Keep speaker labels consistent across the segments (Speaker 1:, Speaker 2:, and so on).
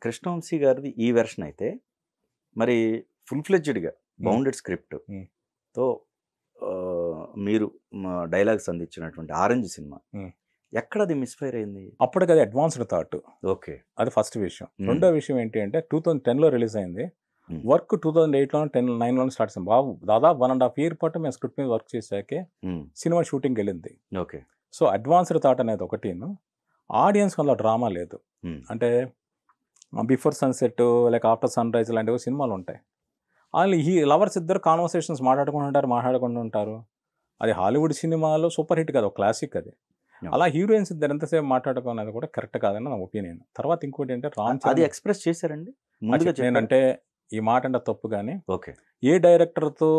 Speaker 1: కృష్ణవంశీ గారిది ఈ వెర్షన్ అయితే మరి ఫుల్ ఫ్లెడ్జ్డ్‌గా బౌండెడ్ స్క్రిప్ట్‌తో
Speaker 2: హ్మ్.
Speaker 1: మీరు డైలాగ్స్ అందించినటువంటి 'ఆరెంజ్' సినిమా
Speaker 2: హ్మ్.
Speaker 1: ఎక్కడ అది మిస్‌ఫైర్ అయింది?
Speaker 2: అప్పటికి అది అడ్వాన్స్డ్ థాట్.
Speaker 1: ఓకే.
Speaker 2: అది ఫస్ట్ విషయం.
Speaker 1: హ్మ్.
Speaker 2: రెండో విషయం ఏంటి అంటే 2010లో రిలీజ్ అయింది.
Speaker 1: హ్మ్.
Speaker 2: వర్క్ 2008లోనో 9లోనో స్టార్ట్ చేసాం. బాబు దాదాపు 1.5 ఇయర్ పాటు మేము స్క్రిప్ట్ మీద వర్క్ చేశాకే
Speaker 1: హ్మ్.
Speaker 2: సినిమా షూటింగ్‌కెళ్ళింది.
Speaker 1: ఓకే.
Speaker 2: సో, అడ్వాన్స్డ్ థాట్ అనేది ఒకటీను. ఆడియన్స్‌కి అందులో డ్రామా లేదు.
Speaker 1: హ్మ్.
Speaker 2: అంటే 'బిఫోర్ సన్‌సెట్' లేక 'ఆఫ్టర్ సన్‌రైజ్' లాంటివి సినిమాలుంటాయి. ఆళ్ళు ఈ లవర్స్ ఇద్దరు కాన్వర్సేషన్స్ మాట్లాడుకుంటూ ఉంటారు. అది హాలీవుడ్ సినిమాలో సూపర్ హిట్ కాదు. ఒక క్లాసిక్ అది.
Speaker 1: యాహ్!
Speaker 2: అలా హీరోయిన్స్ ఇద్దరు ఎంతసేపు మాట్లాడుకోనేది కూడా కరెక్ట్ కాదని నా ఒపీనియన్. తర్వాత ఇంకోటేంటే రామ్
Speaker 1: అది
Speaker 2: చరణ్
Speaker 1: ఎక్స్‌ప్రెస్ చేశారండి? ముందుగా చెప్పారా?
Speaker 2: నేనంటే ఈ మాట అంటే తప్పు గాని,
Speaker 1: ఓకే.
Speaker 2: ఏ డైరెక్టర్‌తో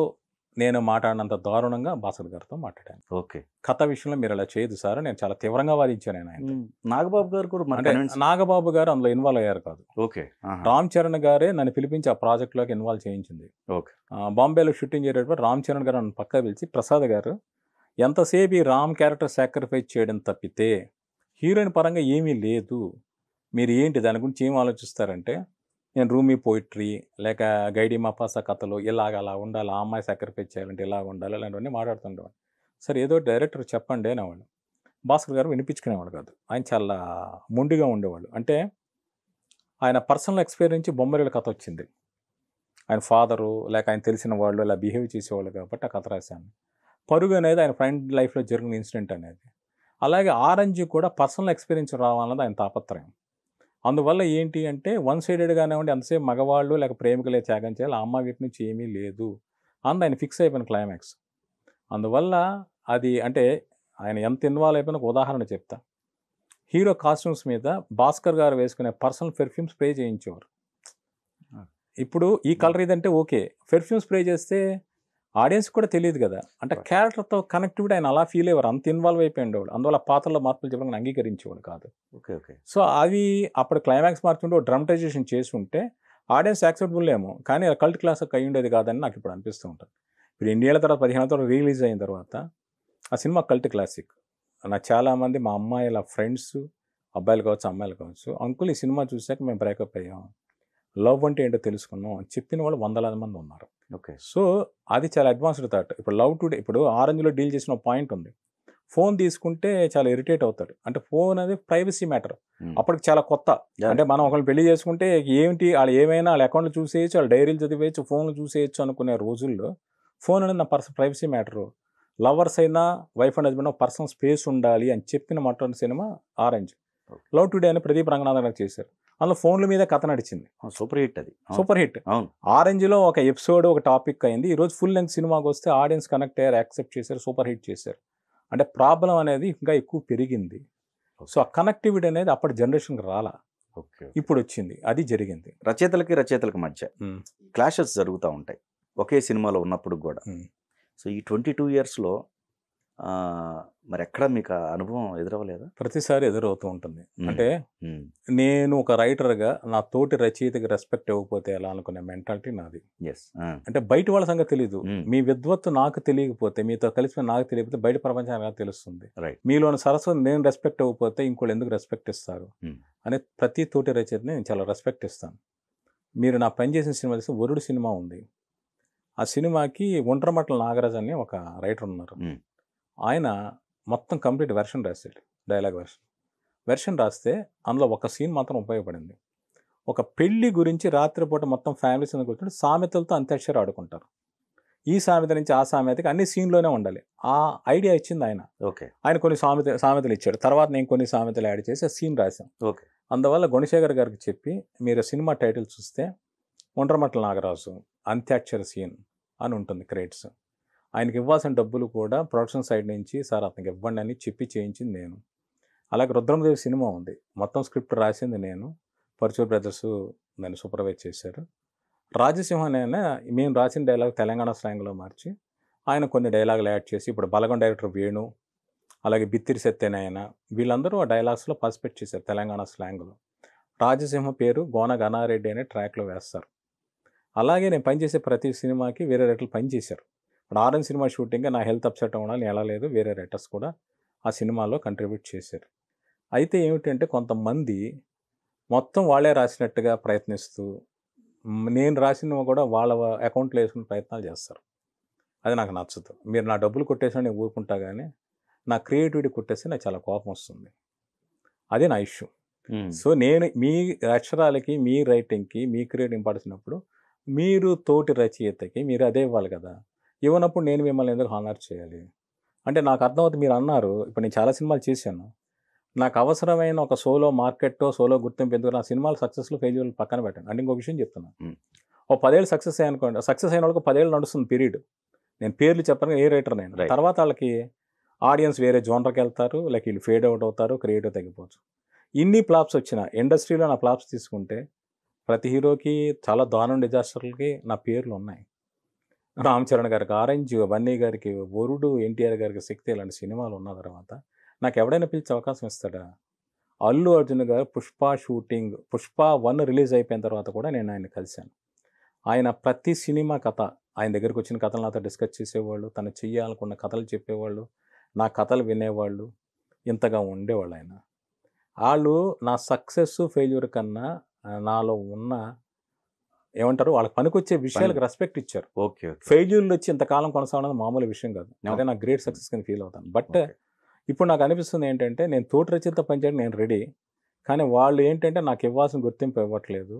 Speaker 2: నేను మాట్లాడినంత దారుణంగా భాస్కర్ గారితో మాట్లాడాను.
Speaker 1: ఓకే.
Speaker 2: కథ విషయంలో మీరు ఇలా చేయొద్దు సార్ నేను చాలా తీవ్రంగా వాదించాను నేను ఆయనతో.
Speaker 1: హ్మ్. నాగబాబు గారు కూడా మరి
Speaker 2: అంటే
Speaker 1: కన్విన్స్
Speaker 2: నాగబాబు గారు అందులో ఇన్వాల్వ్ అయ్యారు కాదు.
Speaker 1: ఓకే. ఆహా!
Speaker 2: రామ్ చరణ్ గారే నన్ను పిలిపించి ఆ ప్రాజెక్ట్‌లోకి ఇన్వాల్వ్ చేయించింది.
Speaker 1: ఓకే.
Speaker 2: బాంబేలో షూటింగ్ చేసేటప్పుడు రామ్ చరణ్ గారు నన్ను పక్కకు పిలిచి, "ప్రసాద్ గారు ఎంతసేపు ఈ రామ్ క్యారెక్టర్ సాక్రిఫైస్ చేయడం తప్పితే, హీరోయిన్ పరంగా ఏమీ లేదు. మీరు ఏంటి దాని గురించి ఏం ఆలోచిస్తారంటే, నేను రూమీ పోయిట్రీ లేక గైడీ మపాసా కథలు ఇలాగ అలా ఉండాలి. ఆ అమ్మాయి సాక్రిఫైస్ చేయాలంటే ఇలాగ ఉండాలి. ఇలాంటివన్నీ మాట్లాడుతుండేవాడిని. సరే ఏదో డైరెక్టర్ చెప్పండి అనేవాళ్ళు. భాస్కర్ గారు వినిపించుకునేవాడు కాదు. ఆయన చాలా మొండిగా ఉండేవాళ్ళు. అంటే ఆయన పర్సనల్ ఎక్స్‌పీరియన్స్ నుంచి బొమ్మరిల్లు కథ వచ్చింది. ఆయన ఫాదరు లేక ఆయన తెలిసిన వాళ్ళు ఇలా బిహేవ్ చేసేవాళ్ళు కాబట్టి ఆ కథ రాశాను. పరుగు అనేది ఆయన ఫ్రెండ్ లైఫ్‌లో జరిగిన ఇన్సిడెంట్ అనేది. అలాగే 'ఆరెంజ్' కూడా పర్సనల్ ఎక్స్‌పీరియన్స్ రావాలన్నది ఆయన తాపత్రయం. అందువల్ల ఏంటి అంటే వన్ సైడెడ్‌గానేవ్వండి ఎంతసేపు మగవాళ్ళు లేక ప్రేమికులే త్యాగం చేయాలి. ఆ అమ్మాయి వైపు నుంచి ఏమీ లేదు అన్నది ఆయన ఫిక్స్ అయిపోయిన క్లైమాక్స్. అందువల్ల అది అంటే ఆయన ఎంత ఇన్వాల్వ్ అయిపోయిన ఒక ఉదాహరణ చెప్తా. హీరో కాస్ట్యూమ్స్ మీద భాస్కర్ గారు వేసుకునే పర్సనల్ పెర్ఫ్యూమ్ స్ప్రే చేయించేవారు. ఇప్పుడు ఈ కలర్ ఇదంటే ఓకే. పెర్ఫ్యూమ్ స్ప్రే చేస్తే ఆడియన్స్‌కి కూడా తెలీదు గదా! అంటే
Speaker 1: Right.
Speaker 2: క్యారెక్టర్‌తో కనెక్టివిటీ ఆయన అలా ఫీల్ అయ్యేవారు. అంత ఇన్వాల్వ్ అయిపోయిండేవాడు. అందువల్ల పాత్రలో మార్పులు చెప్పడానికి అంగీకరించేవాడు కాదు.
Speaker 1: ఓకే. ఓకే.
Speaker 2: సో, అవి అప్పుడు క్లైమాక్స్ మార్చుంటే ఒక డ్రామటైజేషన్ చేసుంటే ఆడియన్స్ యాక్సెప్టబుల్ ఏమో. కానీ కల్ట్ క్లాసిక్ అయ్యుండేది కాదని నాకిప్పుడు అనిపిస్తూ ఉంటది. ఇప్పుడు ఇన్ని ఏళ్ల తర్వాత 15 ఏళ్ల తర్వాత రిలీజ్ అయిన తర్వాత ఆ సినిమా కల్ట్ క్లాసిక్. నాకు చాలామంది మా అమ్మాయిల ఫ్రెండ్స్ అబ్బాయిలు కావచ్చు, అమ్మాయిలు కావచ్చు, "అంకుల్ ఈ సినిమా చూసాక మేము బ్రేకప్ అయ్యాం. లవ్ అంటే ఏంటో తెలుసుకున్నాం" అని చెప్పిన వాళ్ళు వందలాది మంది ఉన్నారు.
Speaker 1: ఓకే.
Speaker 2: సో, అది చాలా అడ్వాన్స్డ్ థాట్. ఇప్పుడు లవ్ టుడే ఇప్పుడు 'ఆరెంజ్‌లో' డీల్ చేసిన ఒక పాయింట్ ఉంది. ఫోన్ తీసుకుంటే చాలా ఇరిటేట్ అవుతాడు. అంటే ఫోన్ అనేది ప్రైవసీ మ్యాటర్.
Speaker 1: హ్మ్.
Speaker 2: అప్పటికి చాలా కొత్త.
Speaker 1: Yeah.
Speaker 2: అంటే మనం ఒకళ్ళని పెళ్లి చేసుకుంటే ఏంటి ఆళ్ళు ఏమైనా ఆళ్ళ అకౌంట్‌లో చూసేయొచ్చు, ఆళ్ళ డైరీలు చదివేయొచ్చు, ఫోన్‌లో చూసేయొచ్చు అనుకునే రోజుల్లో ఫోన్ అనేది నా ప్రైవసీ మ్యాటరు. లవర్స్ అయినా wife and husband personal space ఉండాలి అని చెప్పిన మొట్టమొదటి cinema 'orange'.
Speaker 1: Okay.
Speaker 2: 'Love today' అని ప్రదీప్ రంగనాథన్ గారు చేశారు. అందులో ఫోన్‌ల మీద కథ నడిచింది.
Speaker 1: సూపర్ హిట్ అది. అవును.
Speaker 2: Super hit.
Speaker 1: అవును.
Speaker 2: 'ఆరెంజ్‌లో' ఒక ఎపిసోడ్, ఒక టాపిక్ అయింది. ఈరోజు ఫుల్ లెంగ్త్ సినిమాకొస్తే ఆడియన్స్ కనెక్ట్ అయ్యారు, యాక్సెప్ట్ చేశారు, సూపర్ హిట్ చేశారు. అంటే ప్రాబ్లమ్ అనేది ఇంకా ఎక్కువ పెరిగింది. సో, ఆ కనెక్టివిటీ అనేది అప్పటి జనరేషన్‌కి రాలా.
Speaker 1: ఓకే.
Speaker 2: ఇప్పుడొచ్చింది. అది జరిగింది.
Speaker 1: రచయితలకి మధ్య
Speaker 2: హ్మ్.
Speaker 1: క్లాషెస్ జరుగుతా ఉంటాయి. ఒకే సినిమాలో ఉన్నప్పుడు గూడా.
Speaker 2: హ్మ్.
Speaker 1: సో, ఈ 22 ఇయర్స్‌లో మరెక్కడ మీకు ఆ అనుభవం ఎదురవ్వలేదా?
Speaker 2: ప్రతిసారి ఎదురవుతూ ఉంటుంది.
Speaker 1: హ్మ్.
Speaker 2: అంటే
Speaker 1: హ్మ్.
Speaker 2: నేను ఒక రైటర్‌గా నా తోటి రచయితకి రెస్పెక్ట్ ఇవ్వకపోతే ఎలా అనుకునే మెంటాలిటీ నాది.
Speaker 1: యెస్. ఆ!
Speaker 2: అంటే బయట వాళ్ళ సంగతి తెలీదు.
Speaker 1: హ్మ్.
Speaker 2: మీ విద్వత్తు నాకు తెలియకపోతే, మీతో కలిసి నాకు తెలియకపోతే బయట ప్రపంచానికి ఎలా తెలుస్తుంది?
Speaker 1: రైట్.
Speaker 2: మీలోని సరస్వతి నేను రెస్పెక్ట్ ఇవ్వకపోతే ఇంకోళ్ళు ఎందుకు రెస్పెక్ట్ ఇస్తారు?
Speaker 1: హ్మ్.
Speaker 2: అని ప్రతి తోటి రచయితని నేను చాలా రెస్పెక్ట్ ఇస్తాను. మీరు నా పని చేసిన సినిమా చూస్తే 'వరుడు' సినిమా ఉంది. ఆ సినిమాకి ఒండ్రమట్ల నాగరాజ్ అని ఒక రైటర్ ఉన్నారు.
Speaker 1: హ్మ్.
Speaker 2: ఆయన మొత్తం కంప్లీట్ వెర్షన్ రాసాడు. Dialogue version. వెర్షన్ రాస్తే అందులో ఒక సీన్ మాత్రం ఉపయోగపడింది. ఒక పెళ్లి గురించి రాత్రిపూట మొత్తం ఫ్యామిలీస్ అందరూ కూర్చొని సామెతలతో అంత్యాక్షరి ఆడుకుంటారు. ఈ సామెత నుంచి ఆ సామెతకి అన్ని సీన్‌లోనే ఉండాలి. ఆ ఐడియా ఇచ్చింది ఆయన.
Speaker 1: ఓకే.
Speaker 2: ఆయన కొన్ని సామెతలు ఇచ్చాడు. తర్వాత నేను కొన్ని సామెతలు యాడ్ చేసి ఆ సీన్ రాసాం.
Speaker 1: ఓకే.
Speaker 2: అందువల్ల గుణశేఖర్ గారికి చెప్పి మీరు సినిమా టైటిల్ చూస్తే ఒండ్రమట్ల నాగరాజు అంత్యాక్షరి సీన్ అని ఉంటుంది క్రెడిట్స్. ఆయనకి ఇవ్వాల్సిన డబ్బులు కూడా ప్రొడక్షన్ సైడ్ నుంచి సార్ అతనికి ఇవ్వండి అని చెప్పి చేయించింది నేను. అలాగే రుద్రమదేవి సినిమా ఉంది. మొత్తం స్క్రిప్ట్ రాసింది నేను. పరుచూరి బ్రదర్స్ దాన్ని సూపర్వైజ్ చేశారు. రాజసింహనైనా మేము రాసిన డైలాగ్ తెలంగాణ స్లాంగ్‌లో మార్చి, ఆయన కొన్ని డైలాగులు యాడ్ చేసి ఇప్పుడు 'బలగం' డైరెక్టర్ వేణు, అలాగే బిత్తిరి సత్యనారాయణ వీళ్ళందరూ ఆ డైలాగ్స్‌లో పార్టిసిపేట్ చేశారు తెలంగాణ స్లాంగ్‌లో. రాజసింహ పేరు గోన గన్నారెడ్డి అనే ట్రాక్‌లో వేస్తారు. అలాగే నేను పనిచేసే ప్రతి సినిమాకి వేరే రైటర్లు పనిచేశారు. ఇప్పుడు 'ఆరెంజ్' సినిమా షూటింగ్‌గా నా హెల్త్ అప్సెట్ అవ్వడం ఎలా లేదు వేరే రైటర్స్ కూడా ఆ సినిమాలో కంట్రిబ్యూట్ చేశారు. అయితే ఏమిటంటే కొంతమంది మొత్తం వాళ్ళే రాసినట్టుగా ప్రయత్నిస్తూ నేను రాసినవి కూడా వాళ్ళ అకౌంట్లో వేసుకునే ప్రయత్నాలు చేస్తారు. అది నాకు నచ్చదు. మీరు నా డబ్బులు కొట్టేసినా నేను ఊరుకుంటా కానీ నా క్రియేటివిటీ కొట్టేస్తే నాకు చాలా కోపం వస్తుంది. అదే నా ఇష్యూ. సో నేను మీ అక్షరాలకి, మీ రైటింగ్కి, మీ క్రియేటింగ్ పడుతున్నప్పుడు మీరు తోటి రచయితకి మీరు అదే ఇవ్వాలి కదా. ఇవ్వనప్పుడు నేను మిమ్మల్ని ఎందుకు హానర్ చేయాలి? అంటే నాకు అర్థమవుతుంది. మీరు అన్నారు, ఇప్పుడు నేను చాలా సినిమాలు చేశాను. నాకు అవసరమైన ఒక సోలో మార్కెట్టో, సోలో గుర్తింపు ఎందుకు, నా సినిమాలు సక్సెస్లు ఫెయిల్యూర్లు పక్కన పెట్టండి. అంటే ఇంకో విషయం చెప్తున్నాను. ఓ 10 ఏళ్ళు సక్సెస్ అయ్యానుకోండి, సక్సెస్ అయిన వాళ్ళకి 10 ఏళ్ళు నడుస్తుంది పీరియడ్. నేను పేర్లు చెప్పను, ఏ రైటర్ నేను. తర్వాత వాళ్ళకి ఆడియన్స్ వేరే జోనర్కి వెళ్తారు, లైక్ వీళ్ళు ఫేడ్ అవుట్ అవుతారు, క్రియేటివ్ తగ్గిపోవచ్చు. ఇన్ని ఫ్లాప్స్ వచ్చిన ఇండస్ట్రీలో నా ఫ్లాప్స్ తీసుకుంటే ప్రతి హీరోకి చాలా దారుణ డిజాస్టర్లకి నా పేర్లు ఉన్నాయి. రామ్ చరణ్ గారికి ఆరెంజ్, బన్నీ గారికి వరుడు, ఎన్టీఆర్ గారికి శక్తి, ఇలాంటి సినిమాలు ఉన్న తర్వాత నాకు ఎవడైనా పిలిచే అవకాశం ఇస్తాడా? అల్లు అర్జున్ గారు పుష్ప 1 రిలీజ్ అయిపోయిన తర్వాత కూడా నేను ఆయన కలిశాను. ఆయన ప్రతి సినిమా కథ, ఆయన దగ్గరికి వచ్చిన కథలు నాతో డిస్కస్ చేసేవాళ్ళు, తను చెయ్యాలనుకున్న కథలు చెప్పేవాళ్ళు, నా కథలు వినేవాళ్ళు, ఇంతగా ఉండేవాళ్ళు ఆయన. వాళ్ళు నా సక్సెస్ ఫెయిల్యూర్ కన్నా నాలో ఉన్న ఏమంటారు వాళ్ళకి పనికొచ్చే విషయాలకు రెస్పెక్ట్ ఇచ్చారు.
Speaker 1: ఓకే.
Speaker 2: ఫెయిల్యూర్లు వచ్చి ఇంతకాలం కొనసాగడం మామూలు విషయం కాదు. అదే నాకు గ్రేట్ సక్సెస్ కింద ఫీల్ అవుతాను. బట్ ఇప్పుడు నాకు అనిపిస్తుంది ఏంటంటే, నేను తోటి రచయిత పనిచేయడం నేను రెడీ, కానీ వాళ్ళు ఏంటంటే నాకు ఇవ్వాల్సిన గుర్తింపు ఇవ్వట్లేదు.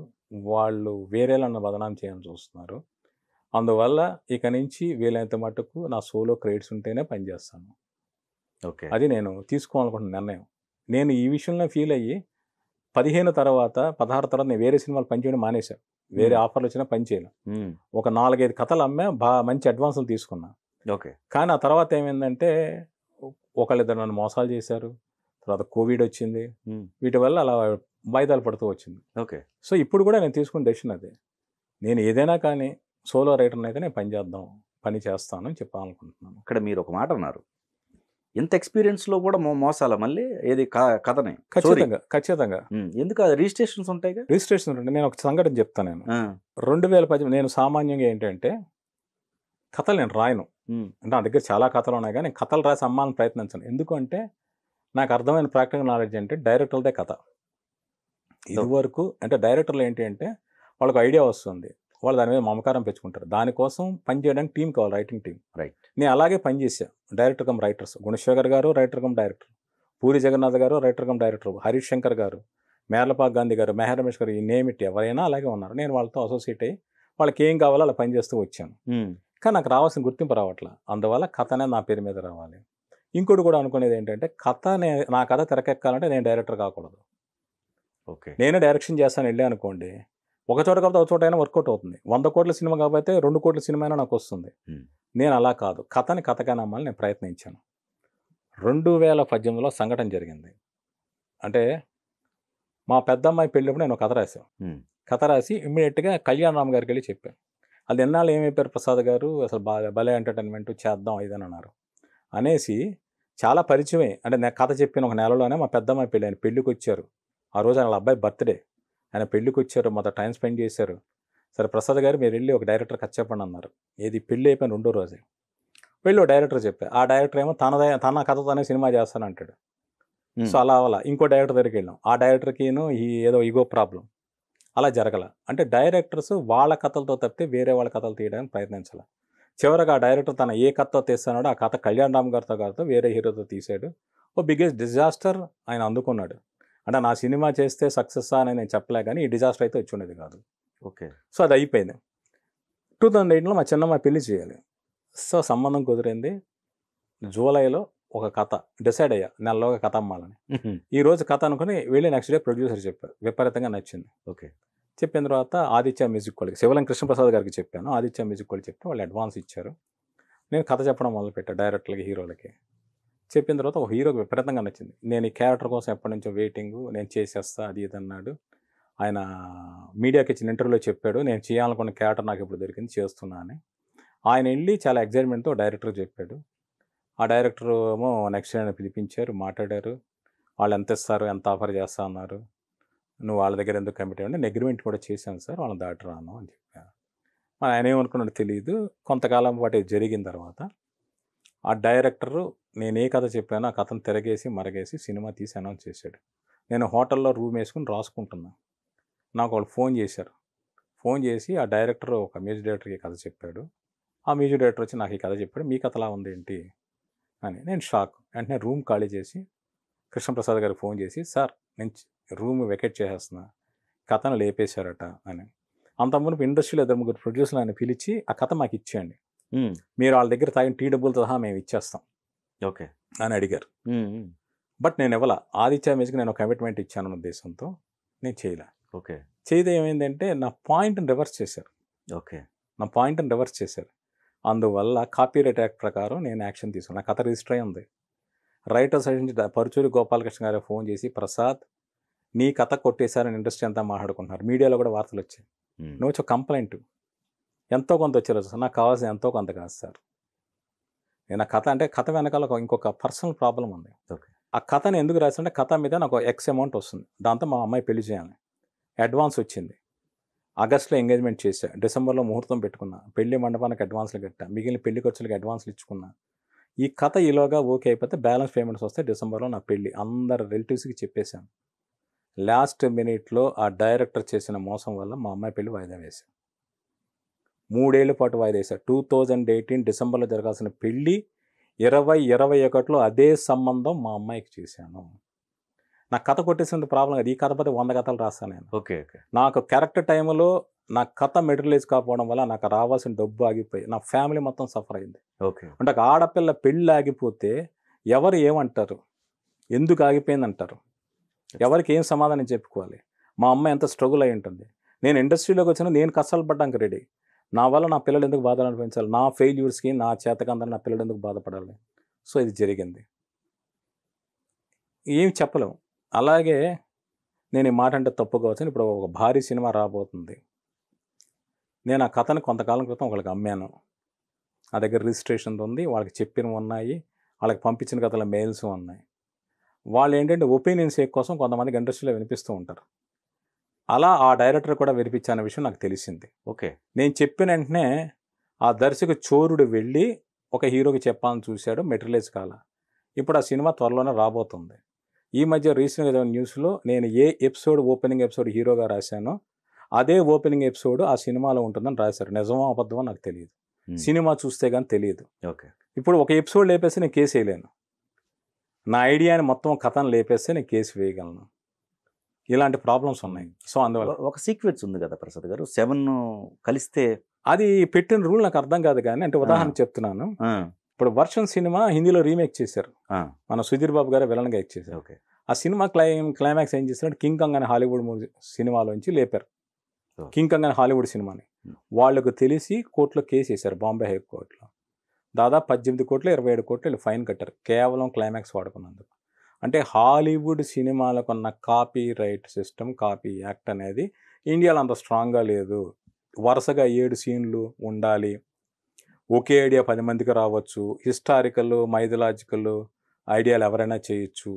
Speaker 2: వాళ్ళు వేరేలా బదనాం చేయాలని చూస్తున్నారు. అందువల్ల ఇక నుంచి వీలైనంత మటుకు నా సోలో క్రెడిట్స్ ఉంటేనే పనిచేస్తాను.
Speaker 1: ఓకే.
Speaker 2: అది నేను తీసుకోవాలనుకుంటున్న నిర్ణయం. నేను ఈ విషయంలో ఫీల్ అయ్యి 16 తర్వాత నేను వేరే సినిమాలు పనిచేయడం మానేశాను. వేరే ఆఫర్లు వచ్చినా పని చేయను. ఒక 4-5 కథలు అమ్మా, మంచి అడ్వాన్సులు తీసుకున్నా.
Speaker 1: ఓకే.
Speaker 2: కానీ ఆ తర్వాత ఏమైందంటే ఒకళ్ళిద్దరు నన్ను మోసాలు చేశారు. తర్వాత కోవిడ్ వచ్చింది. వీటి వల్ల అలా వాయిదాలు పడుతూ వచ్చింది.
Speaker 1: ఓకే.
Speaker 2: సో ఇప్పుడు కూడా నేను తీసుకున్న డెసిషన్ అదే. నేను ఏదైనా కానీ సోలో రైటర్ని అయితే నేను పని చేస్తాను అని చెప్పాలనుకుంటున్నాను.
Speaker 1: ఇక్కడ మీరు ఒక మాట అన్నారు, ఇంత ఎక్స్పీరియన్స్లో కూడా మోసాల మళ్ళీ ఏది కథనే?
Speaker 2: ఖచ్చితంగా.
Speaker 1: ఎందుకు రిజిస్ట్రేషన్స్ ఉంటాయి?
Speaker 2: రిజిస్ట్రేషన్ ఉంటాయి. నేను ఒక సంఘటన చెప్తాను. నేను 2010 నేను సామాన్యంగా ఏంటంటే కథలు నేను రాయను. నా దగ్గర చాలా కథలు ఉన్నాయి, కానీ నేను కథలు రాసి అమ్మాలని ప్రయత్నించను. ఎందుకంటే నాకు అర్థమైన ప్రాక్టికల్ నాలెడ్జ్ అంటే డైరెక్టర్లదే కథ. ఇదివరకు అంటే డైరెక్టర్లు ఏంటి అంటే వాళ్ళకు ఐడియా వస్తుంది, వాళ్ళు దాని మీద మమకారం పెంచుకుంటారు. దానికోసం పని చేయడానికి టీం కావాలి, రైటింగ్ టీం.
Speaker 1: రైట్.
Speaker 2: నేను అలాగే పనిచేశాను. Director come writers, Gunasekhar garu writer cum director, Puri Jagannadh garu writer cum director, Harish Shankar garu, Merlapaka Gandhi గారు, మెహర్ రమేష్ గారు, ఈ నేమిట్ ఎవరైనా అలాగే ఉన్నారు. నేను వాళ్ళతో అసోసియేట్ అయ్యి వాళ్ళకి ఏం కావాలో అలా పనిచేస్తూ వచ్చాను. కానీ నాకు రావాల్సిన గుర్తింపు రావట్లా. అందువల్ల కథ అనేది నా పేరు మీద రావాలి. ఇంకోటి కూడా అనుకునేది ఏంటంటే నా కథ తెరకెక్కాలంటే నేను డైరెక్టర్ కాకూడదు.
Speaker 1: ఓకే. నేనే
Speaker 2: డైరెక్షన్ చేస్తాను వెళ్ళి అనుకోండి, ఒక చోట కాకపోతే ఒక చోట అయినా వర్కౌట్ అవుతుంది. 100 కోట్ల సినిమా కాబట్టి 2 కోట్ల సినిమా అయినా నాకు వస్తుంది. నేను అలా కాదు, కథని కథగా నమ్మాలని నేను ప్రయత్నించాను. 2018లో సంఘటన జరిగింది. అంటే మా పెద్దమ్మాయి పెళ్ళినప్పుడు నేను కథ రాశాను. కథ రాసి ఇమ్మీడియట్గా కళ్యాణ్ రామ్ గారికి వెళ్ళి చెప్పాను. అది ఎన్నాళ్ళు ఏమైపోయారు ప్రసాద్ గారు, అసలు భలే ఎంటర్టైన్మెంట్ చేద్దాం ఇదని అన్నారు. అనేసి చాలా పరిచయమే. అంటే నేను కథ చెప్పిన ఒక నెలలోనే మా పెద్దమ్మాయి పెళ్ళి, ఆయన పెళ్ళికి వచ్చారు. ఆ రోజు వాళ్ళ అబ్బాయి బర్త్డే, ఆయన పెళ్ళికి వచ్చారు, మొత్తం టైం స్పెండ్ చేశారు. సరే ప్రసాద్ గారు మీరు వెళ్ళి ఒక డైరెక్టర్ కథ చెప్పండి అన్నారు. ఏది పెళ్ళి అయిపోయిన 2వ రోజే వెళ్ళి ఒక డైరెక్టర్ చెప్పారు. ఆ డైరెక్టర్ ఏమో తన కథతోనే సినిమా చేస్తానంటాడు. సో అలా ఇంకో డైరెక్టర్ దగ్గరికి వెళ్ళాం. ఆ డైరెక్టర్కిను ఏదో ఈగో ప్రాబ్లం, అలా జరగల. అంటే డైరెక్టర్స్ వాళ్ళ కథలతో తప్పితే వేరే వాళ్ళ కథలు తీయడానికి ప్రయత్నించాల. చివరికి ఆ డైరెక్టర్ తన ఏ కథతో తీస్తున్నాడో ఆ కథ కళ్యాణ్ రామ్ గారితో వేరే హీరోతో తీసాడు. ఓ బిగ్గెస్ట్ డిజాస్టర్ ఆయన అందుకున్నాడు. అంటే నా సినిమా చేస్తే సక్సెస్ అని నేను చెప్పలే, కానీ ఈ డిజాస్టర్ అయితే వచ్చి ఉండేది కాదు.
Speaker 1: ఓకే.
Speaker 2: సో అది అయిపోయింది. 2008లో మా చిన్నమ్మ పెళ్లి చేయాలి. సో సంబంధం కుదిరింది. జూలైలో ఒక కథ డిసైడ్ అయ్యా, నెలలోగా కథ అమ్మాలని. ఈరోజు కథ అనుకుని వెళ్ళి నెక్స్ట్ డే ప్రొడ్యూసర్ చెప్పారు. విపరీతంగా నచ్చింది.
Speaker 1: ఓకే.
Speaker 2: చెప్పిన తర్వాత ఆదిత్య మ్యూజిక్ వాళ్ళకి, శివలం కృష్ణప్రసాద్ గారికి చెప్పాను. ఆదిత్య మ్యూజిక్ వాళ్ళు చెప్తే వాళ్ళు అడ్వాన్స్ ఇచ్చారు. నేను కథ చెప్పడం మొదలుపెట్టాను డైరెక్టర్లకి, హీరోలకి. చెప్పిన తర్వాత ఒక హీరోకి విపరీతంగా నచ్చింది. నేను ఈ క్యారెక్టర్ కోసం ఎప్పటి నుంచో వెయిటింగ్, నేను చేసేస్తా అది ఇది అన్నాడు. ఆయన మీడియాకి ఇచ్చిన ఇంటర్వ్యూలో చెప్పాడు, నేను చేయాలనుకున్న క్యారెక్టర్ నాకు ఇప్పుడు దొరికింది, చేస్తున్నా అని. ఆయన వెళ్ళి చాలా ఎగ్జైట్మెంట్తో డైరెక్టర్ చెప్పాడు. ఆ డైరెక్టర్ ఏమో నెక్స్ట్ ఆయన పిలిపించారు, మాట్లాడారు. వాళ్ళు ఎంత ఇస్తారు, ఎంత ఆఫర్ చేస్తా అన్నారు. నువ్వు వాళ్ళ దగ్గర ఎందుకు కమిట్ అయ్యి, నేను అగ్రిమెంట్ కూడా చేశాను సార్, వాళ్ళని దాటి రాను అని చెప్పాను. ఆయన ఏమనుకున్నాడో తెలియదు. కొంతకాలం పాటు జరిగిన తర్వాత ఆ డైరెక్టరు నేను ఏ కథ చెప్పానో ఆ కథను తిరగేసి మరగేసి సినిమా తీసి అనౌన్స్ చేశాడు. నేను హోటల్లో రూమ్ వేసుకుని రాసుకుంటున్నా. నాకు వాళ్ళు ఫోన్ చేశారు. ఫోన్ చేసి ఆ డైరెక్టర్ ఒక మ్యూజిక్ డైరెక్టర్కి కథ చెప్పాడు. ఆ మ్యూజిక్ డైరెక్టర్ వచ్చి నాకు ఈ కథ చెప్పాడు. మీ కథలా ఉంది ఏంటి అని. నేను షాక్. వెంటనే రూమ్ ఖాళీ చేసి కృష్ణప్రసాద్ గారికి ఫోన్ చేసి, సార్ నేను రూమ్ వెకేట్ చేసేస్తున్నా, కథను లేపేశారట అని. అంత మునుపు ఇండస్ట్రీలో 2-3 ప్రొడ్యూసర్లు ఆయన పిలిచి ఆ కథ మాకు ఇచ్చేయండి, మీరు వాళ్ళ దగ్గర తాగిన టీ డబ్బులతో సహా మేము ఇచ్చేస్తాం
Speaker 1: ఓకే
Speaker 2: అని అడిగారు. బట్ నేను ఇవ్వాల. ఆదిత్య మ్యూజిక్ నేను ఒక కమిట్మెంట్ ఇచ్చాను ఉద్దేశంతో నేను చేయలే.
Speaker 1: ఓకే.
Speaker 2: చేయడం ఏమైందంటే నా పాయింట్ని రివర్స్ చేశారు.
Speaker 1: ఓకే.
Speaker 2: నా పాయింట్ని రివర్స్ చేశారు. అందువల్ల కాపీరైట్ యాక్ట్ ప్రకారం నేను యాక్షన్ తీసుకున్నాను. నా కథ రిజిస్టర్ అయి ఉంది. రైటర్స్ నుంచి పరుచూరి గోపాలకృష్ణ గారు ఫోన్ చేసి, ప్రసాద్ నీ కథ కొట్టేశారని ఇండస్ట్రీ అంతా మాట్లాడుకుంటున్నారు, మీడియాలో కూడా వార్తలు వచ్చాయి, నువ్వు వచ్చి కంప్లైంట్ ఎంతో కొంత వచ్చారు సార్, నాకు కావాల్సిన ఎంతో కొంత కాదు సార్. నేను ఆ కథ అంటే కథ వెనకాల ఇంకొక పర్సనల్ ప్రాబ్లం ఉంది. ఆ కథని ఎందుకు రాశానంటే కథ మీద నాకు ఎక్స్ అమౌంట్ వస్తుంది, దాంతో మా అమ్మాయి పెళ్లి చేయాలి, అడ్వాన్స్ వచ్చింది, ఆగస్టులో ఎంగేజ్మెంట్ చేశా, డిసెంబర్లో ముహూర్తం పెట్టుకున్నా, పెళ్లి మండపానికి అడ్వాన్స్లు కట్టా, మిగిలిన పెళ్లి ఖర్చులకి అడ్వాన్స్లు ఇచ్చుకున్నా. ఈ కథ ఈలోగా ఓకే అయిపోతే బ్యాలెన్స్ పేమెంట్స్ వస్తే డిసెంబర్లో నా పెళ్లి అందరు రిలేటివ్స్కి చెప్పేశాను. లాస్ట్ మినిట్లో ఆ డైరెక్టర్ చేసిన మోసం వల్ల మా అమ్మాయి పెళ్లి వాయిదా వేశాను. 3 ఏళ్ల పాటు వాయిదా వేశాను. 2018 డిసెంబర్లో జరగాల్సిన పెళ్లి 2021లో అదే సంబంధం మా అమ్మాయికి చేశాను. నా కథ కొట్టేసింది ప్రాబ్లం కాదు. ఈ కథ పది 100 కథలు రాస్తాను నేను.
Speaker 1: ఓకే.
Speaker 2: నాకు కరెక్ట్ టైంలో నా కథ మెటీరియలైజ్ కాకపోవడం వల్ల నాకు రావాల్సిన డబ్బు ఆగిపోయి నా ఫ్యామిలీ మొత్తం సఫర్ అయింది.
Speaker 1: ఓకే.
Speaker 2: అంటే ఒక ఆడపిల్ల పెళ్ళి ఆగిపోతే ఎవరు ఏమంటారు, ఎందుకు ఆగిపోయింది అంటారు, ఎవరికి ఏం సమాధానం చెప్పుకోవాలి. మా అమ్మ ఎంత స్ట్రగుల్ అయి ఉంటుంది. నేను ఇండస్ట్రీలోకి వచ్చినా నేను కష్టాలు పడ్డానికి రెడీ. నా వల్ల నా పిల్లలు ఎందుకు బాధలు అనిపించాలి, నా ఫెయిల్యూర్స్కి నా చేతకందని నా పిల్లలు ఎందుకు బాధపడాలి. సో ఇది జరిగింది, ఏం చెప్పలేము. అలాగే నేను ఈ మాట అంటే తప్పు కావచ్చు. ఇప్పుడు ఒక భారీ సినిమా రాబోతుంది. నేను ఆ కథను కొంతకాలం క్రితం ఒకళ్ళకి అమ్మాను. నా దగ్గర రిజిస్ట్రేషన్ ఉంది, వాళ్ళకి చెప్పినవి ఉన్నాయి, వాళ్ళకి పంపించిన కథల మెయిల్స్ ఉన్నాయి. వాళ్ళు ఏంటంటే ఒపీనియన్ సేక్ కోసం కొంతమందికి ఇండస్ట్రీలో వినిపిస్తూ ఉంటారు. అలా ఆ డైరెక్టర్ కూడా వినిపించాలనే విషయం నాకు తెలిసింది.
Speaker 1: ఓకే.
Speaker 2: నేను చెప్పిన వెంటనే ఆ దర్శకు చోరుడు వెళ్ళి ఒక హీరోకి చెప్పాలని చూశాడు, మెటీరియలైజ్ కాల. ఇప్పుడు ఆ సినిమా త్వరలోనే రాబోతుంది. ఈ మధ్య రీసెంట్గా న్యూస్లో నేను ఏ ఎపిసోడ్ ఓపెనింగ్ ఎపిసోడ్ హీరోగా రాశానో అదే ఓపెనింగ్ ఎపిసోడ్ ఆ సినిమాలో ఉంటుందని రాశారు. నిజమో అబద్ధమో నాకు తెలియదు, సినిమా చూస్తే కానీ తెలియదు.
Speaker 1: ఓకే.
Speaker 2: ఇప్పుడు ఒక ఎపిసోడ్ లేపేస్తే నేను కేసు వేయలేను, నా ఐడియాని మొత్తం కథను లేపేస్తే నేను కేసు వేయగలను. ఇలాంటి ప్రాబ్లమ్స్ ఉన్నాయి. సో అందువల్ల
Speaker 1: ఒక సీక్వెన్స్ ఉంది కదా ప్రసాద్ గారు, 7 కలిస్తే
Speaker 2: అది పెట్టిన రూల్ నాకు అర్థం కాదు. కానీ అంటే ఉదాహరణ చెప్తున్నాను. ఇప్పుడు వర్షన్ సినిమా హిందీలో రీమేక్ చేశారు, మన సుధీర్ బాబు గారు విలన్గా యాక్ట్ చేశారు.
Speaker 1: ఓకే.
Speaker 2: ఆ సినిమా క్లైమాక్స్ ఏం చేశారంటే కింగ్ కాంగ్ అనే హాలీవుడ్ మూవీ సినిమాలోంచి లేపారు. కింగ్ కాంగ్ అనే హాలీవుడ్ సినిమాని వాళ్ళకు తెలిసి కోర్టులో కేసు వేశారు, బాంబే హైకోర్టులో. దాదాపు 18 కోట్లు 27 కోట్లు వీళ్ళు ఫైన్ కట్టారు కేవలం క్లైమాక్స్ వాడుకున్నందుకు. అంటే హాలీవుడ్ సినిమాలకు ఉన్న copy right system, copy act అనేది ఇండియాలో అంత స్ట్రాంగ్గా లేదు. వరుసగా 7 సీన్లు ఉండాలి, ఒకే ఐడియా 10 మందికి రావచ్చు, హిస్టారికల్ మైథలాజికల్ ఐడియాలు ఎవరైనా చేయొచ్చు.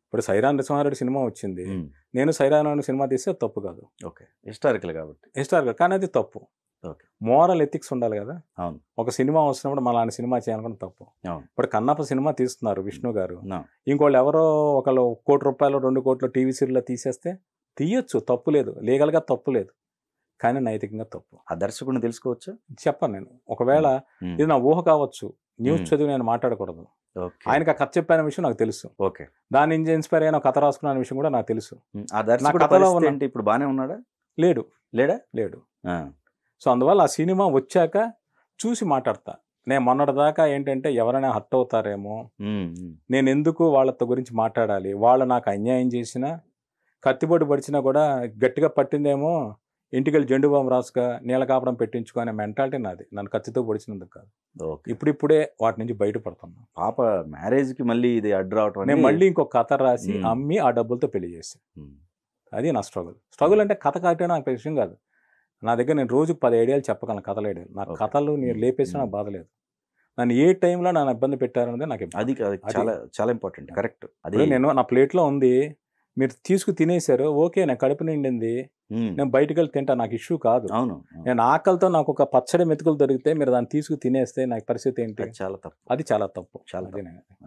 Speaker 2: ఇప్పుడు సైరా నరసింహారెడ్డి సినిమా వచ్చింది, నేను సైరా సినిమా తీస్తే తప్పు కాదు.
Speaker 1: ఓకే. హిస్టారికల్ కాబట్టి
Speaker 2: హిస్టారికల్, కానీ అది తప్పు.
Speaker 1: ఓకే.
Speaker 2: మోరల్ ఎథిక్స్ ఉండాలి కదా.
Speaker 1: అవును.
Speaker 2: ఒక సినిమా వస్తున్నప్పుడు మళ్ళీ సినిమా చేయాలనుకున్న తప్పు.
Speaker 1: అవును.
Speaker 2: ఇప్పుడు కన్నప్ప సినిమా తీస్తున్నారు విష్ణు గారు, ఇంకోళ్ళు ఎవరో ఒకళ్ళు 1 కోటి రూపాయలు 2 కోట్లు టీవీ సీరియల్లో తీసేస్తే తీయొచ్చు, తప్పు లేదు, లీగల్గా తప్పు లేదు, కానీ నైతికంగా తప్పు.
Speaker 1: ఆ దర్శకుడిని తెలుసుకోవచ్చు
Speaker 2: చెప్పను నేను. ఒకవేళ ఇది నా ఊహ కావచ్చు, న్యూస్ చదివి నేను మాట్లాడకూడదు. ఆయనకు ఆ కథ చెప్పిన విషయం నాకు తెలుసు.
Speaker 1: ఓకే.
Speaker 2: దాని నుంచి ఇన్స్పైర్ అయిన కథ రాసుకున్న విషయం కూడా నాకు తెలుసు.
Speaker 1: ఆ దర్శకుడు కథలో ఉన్న ఇప్పుడు బాగానే ఉన్నాడా?
Speaker 2: లేడు. లేడు. సో అందువల్ల ఆ సినిమా వచ్చాక చూసి మాట్లాడతా. నేను మొన్నటిదాకా ఏంటంటే ఎవరైనా హర్ట్ అవుతారేమో, నేను ఎందుకు వాళ్ళతో గురించి మాట్లాడాలి, వాళ్ళు నాకు అన్యాయం చేసినా కత్తిపోటు పడిచినా కూడా గట్టిగా పట్టిందేమో ఇంటికెళ్ళి జెండు బాంబు రాసుగా నీళ్ళ కాపడం పెట్టించుకో అనే మెంటాలిటీ నాది, నన్ను కత్తితో పొడిచినందుకు కాదు. ఇప్పుడిప్పుడే వాటి నుంచి బయటపడుతున్నా.
Speaker 1: పాప మ్యారేజ్కి మళ్ళీ ఇది అడ్డు రావటం,
Speaker 2: నేను మళ్ళీ ఇంకొక కథ రాసి అమ్మి ఆ డబ్బులతో పెళ్లి చేసి, అది నా స్ట్రగుల్ అంటే కథ కావటం నాకు విషయం కాదు. నా దగ్గర నేను రోజుకు 10 ఐడియాలు చెప్పగలను, కథల ఐడియాలు. నా కథలు నేను లేపేసినా నాకు బాధ లేదు. నన్ను ఏ టైంలో నన్ను ఇబ్బంది పెట్టారనేది నాకు
Speaker 1: అది చాలా చాలా ఇంపార్టెంట్. కరెక్ట్. అది
Speaker 2: నేను నా ప్లేట్లో ఉంది, మీరు తీసుకు తినేశారు, ఓకే, నేను కడుపు నిండింది, నేను బయటకు వెళ్ళి తింటా, నాకు ఇష్యూ కాదు.
Speaker 1: అవును.
Speaker 2: నేను ఆకలితో నాకు ఒక పచ్చడి మెతుకులు దొరికితే మీరు దాన్ని తీసుకు తినేస్తే నాకు పరిస్థితి ఏంటి?
Speaker 1: చాలా తప్పు.
Speaker 2: అది చాలా తప్పు.
Speaker 1: చాలా